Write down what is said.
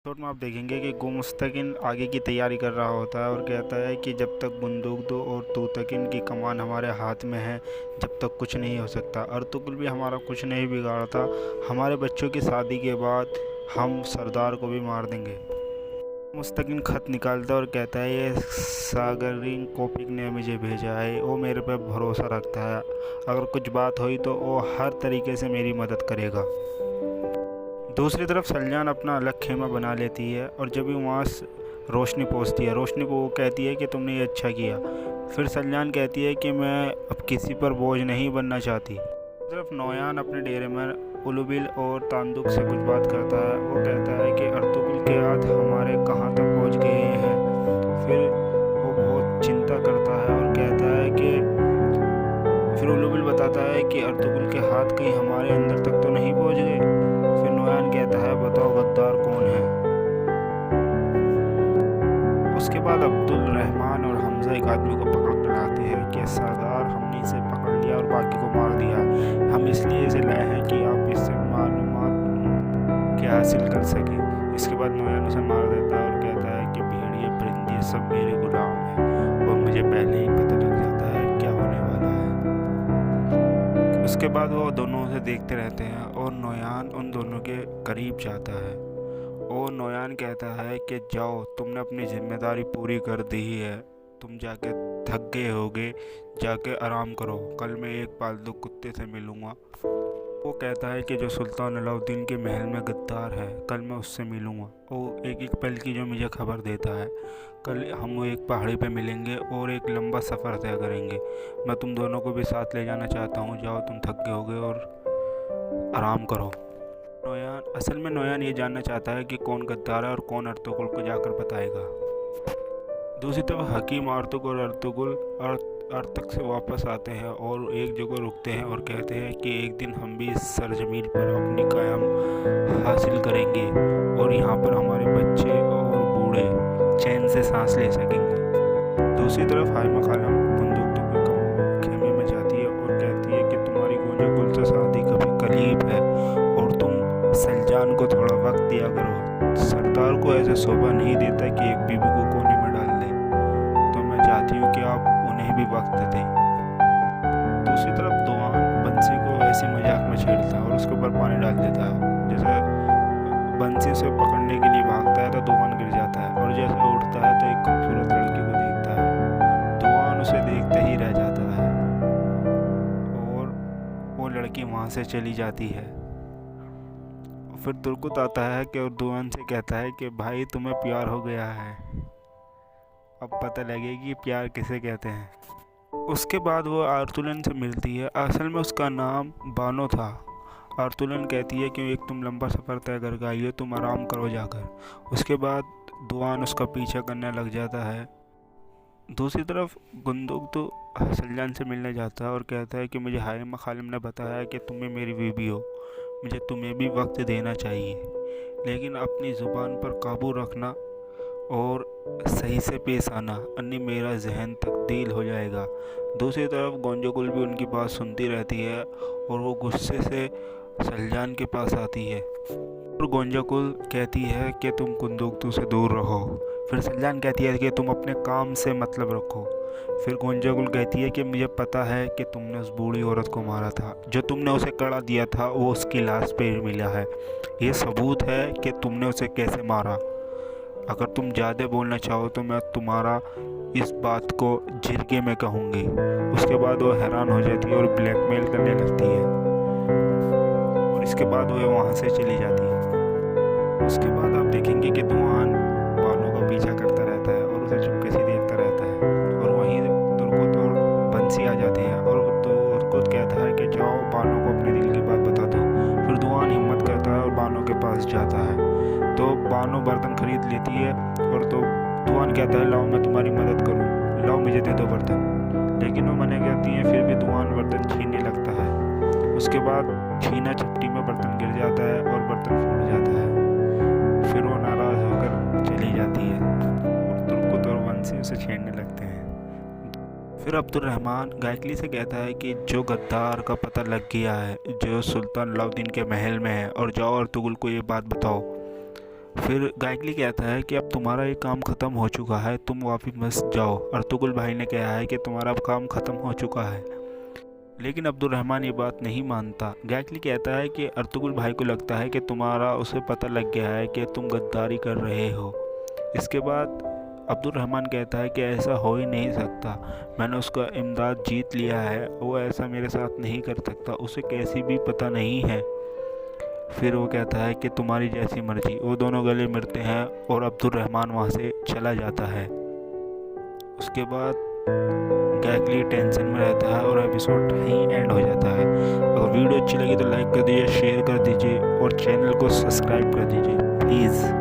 Episode में आप देखेंगे कि गुमस्तकिन आगे की तैयारी कर रहा होता है और कहता है कि जब तक बंदूक दो और तूतकिन की कमान हमारे हाथ में है जब तक कुछ नहीं हो सकता। अर्तुगरुल भी हमारा कुछ नहीं बिगाड़ता। हमारे बच्चों की शादी के बाद हम सरदार को भी मार देंगे। मुस्तकिन खत निकालता और कहता है ये सागरिन कोपिक ने मुझे भेजा है। वो मेरे पे भरोसा रखता है। अगर कुछ बात हुई तो वो हर तरीके से मेरी मदद करेगा। दूसरी तरफ सलजान अपना अलग खेमा बना लेती है और जब भी वहाँ रोशनी पहुँचती है, रोशनी को वो कहती है कि तुमने ये अच्छा किया। फिर सलजान कहती है कि मैं अब किसी पर बोझ नहीं बनना चाहती। तरफ नोयान अपने डेरे में उलुबिल और तांदुक से कुछ बात करता है। वो कहता है कि अर्तुगरुल के हाथ हमारे कहाँ तक पहुँच गए हैं। फिर वो बहुत चिंता करता है और कहता है कि फिर उलुबिल बताता है कि अर्तुगरुल के हाथ कहीं हमारे अंदर तक तो नहीं पहुँच गए। फिर नोयान कहता है बताओ गद्दार कौन है। उसके बाद अब्दुल रहमान और हमजा एक आदमी को पकड़ कर लाते हैं कि सरदार हमने इसे पकड़ लिया और बाकी को मार दिया। हम इसलिए इसे लाए हैं कि आप इससे मालूमात क्या हासिल कर सकें। इसके बाद नोयान उसे मार देता है और कहता है कि भेड़िए परिंदे सब मेरे गुलाम हैं और मुझे पहले ही पता लग जाता है क्या होने वाला है। उसके बाद वो दोनों उसे देखते रहते हैं और नोयान उन दोनों के करीब जाता है और नोयान कहता है कि जाओ तुमने अपनी जिम्मेदारी पूरी कर दी है, तुम जाके थक गए होगे, जाके आराम करो, कल मैं एक पालतू कुत्ते से मिलूँगा। वो कहता है कि जो सुल्तान अलाउद्दीन के महल में गद्दार है कल मैं उससे मिलूँगा। वो एक एक पल की जो मुझे खबर देता है। कल हम एक पहाड़ी पे मिलेंगे और एक लंबा सफ़र तय करेंगे। मैं तुम दोनों को भी साथ ले जाना चाहता हूँ, जाओ तुम थक गए होगे और आराम करो। नोयान ये जानना चाहता है कि कौन गद्दार है और कौन अर्तुगरुल को जाकर बताएगा। दूसरी तरफ हकीम आर्तुग और अर्तुगरुल अर्तक से वापस आते हैं और एक जगह रुकते हैं और कहते हैं कि एक दिन हम भी इस सरजमीन पर अपनी कायम हासिल करेंगे और यहाँ पर हमारे बच्चे और बूढ़े चैन से सांस ले सकेंगे। दूसरी तरफ हाइमा खालम बंदूक के खेमे में जाती है और कहती है कि तुम्हारी गोंजाकुल से शादी कभी करीब है और तुम सलजान को थोड़ा वक्त दिया करो। सरदार को ऐसे शोभा नहीं देता कि एक बीबी को कोने में डाल दे, तो मैं चाहती हूँ कि आप उन्हें भी वक्त दें। दूसरी तरफ दुआन बंसी को ऐसी मजाक में छेड़ता है और उसके ऊपर पानी डाल देता है। जैसे बंसी उसे पकड़ने के लिए भागता है तो दुआन गिर जाता है और जैसे उठता है तो एक खूबसूरत लड़की को देखता है। दुआन उसे देखते ही रह जाता है और वो लड़की वहाँ से चली जाती है। फिर तुर्कुत आता है कि और दुआन से कहता है कि भाई तुम्हें प्यार हो गया है, अब पता लगेगी प्यार किसे कहते हैं। उसके बाद वो आर्तुलन से मिलती है। असल में उसका नाम बानो था। आर्तुलन कहती है कि एक तुम लंबा सफ़र तय करके आई हो, तुम आराम करो जाकर। उसके बाद दुआन उसका पीछा करने लग जाता है। दूसरी तरफ गुंदुक तो सलजान से मिलने जाता है और कहता है कि मुझे हाइमा खालम ने बताया कि तुम्हें मेरी बीवी हो, मुझे तुम्हें भी वक्त देना चाहिए, लेकिन अपनी ज़ुबान पर काबू रखना और सही से पेश आना, अन्य मेरा जहन तब्दील हो जाएगा। दूसरी तरफ गोंजाकुल भी उनकी बात सुनती रहती है और वो गुस्से से सलजान के पास आती है और गोंजाकुल कहती है कि तुम कुंदुकतू से दूर रहो। फिर सलजान कहती है कि तुम अपने काम से मतलब रखो। फिर गोंजाकुल कहती है कि मुझे पता है कि तुमने उस बूढ़ी औरत को मारा था, जो तुमने उसे कड़ा दिया था वो उसकी लाश पे मिला है। ये सबूत है कि तुमने उसे कैसे मारा। अगर तुम ज़्यादा बोलना चाहो तो मैं तुम्हारा इस बात को जिरगे में कहूँगी। उसके बाद वो हैरान हो जाती है और ब्लैकमेल करने लगती है और इसके बाद वो वहाँ से चली जाती है। उसके बाद आप देखेंगे कि दुआन बानो का पीछा करता रहता है और उसे चुपके से देखता रहता है और वहीं तुर्कुत और बंसी आ जाते हैं और तुर्कुत कहता है कि जाओ बानो को अपने दिल की बात बता दो। फिर दुआन हिम्मत करता है और बानो के पास जाता है तो बानो बर्तन खरीद लेती है और तो दुआन कहता है लाओ मैं तुम्हारी मदद करूं, लाओ मुझे दे दो बर्तन, लेकिन वो मना करती हैं। फिर भी दुआन बर्तन छीनने लगता है। उसके बाद छीना झपटी में बर्तन गिर जाता है और बर्तन फूट जाता है। फिर वो नाराज़ होकर चली जाती है और तुर्कुत और बंसी उसे छेड़ने लगते हैं। फिर अब्दुल रहमान गायकली से कहता है कि जो गद्दार का पता लग गया है, जो सुल्तान अलाउद्दीन के महल में है, और जाओ अर्तुगरुल को ये बात बताओ। फिर गायकली कहता है कि अब तुम्हारा ये काम ख़त्म हो चुका है, तुम वापस मत जाओ। अर्तुगरुल भाई ने कहा है कि तुम्हारा काम ख़त्म हो चुका है, लेकिन अब्दुर्रहमान ये बात नहीं मानता। गायकली कहता है कि अर्तुगरुल भाई को लगता है कि तुम्हारा उसे पता लग गया है कि तुम गद्दारी कर रहे हो। इसके बाद अब्दुर्रहमान कहता है कि ऐसा हो ही नहीं सकता, मैंने उसका इमदाद जीत लिया है, वो ऐसा मेरे साथ नहीं कर सकता, उसे कैसी भी पता नहीं है। फिर वो कहता है कि तुम्हारी जैसी मर्जी। वो दोनों गले मिलते हैं और अब्दुर्रहमान वहाँ से चला जाता है। उसके बाद गायकली टेंशन में रहता है और एपिसोड यहीं एंड हो जाता है। अगर वीडियो अच्छी लगी तो लाइक कर दीजिए, शेयर कर दीजिए और चैनल को सब्सक्राइब कर दीजिए प्लीज़।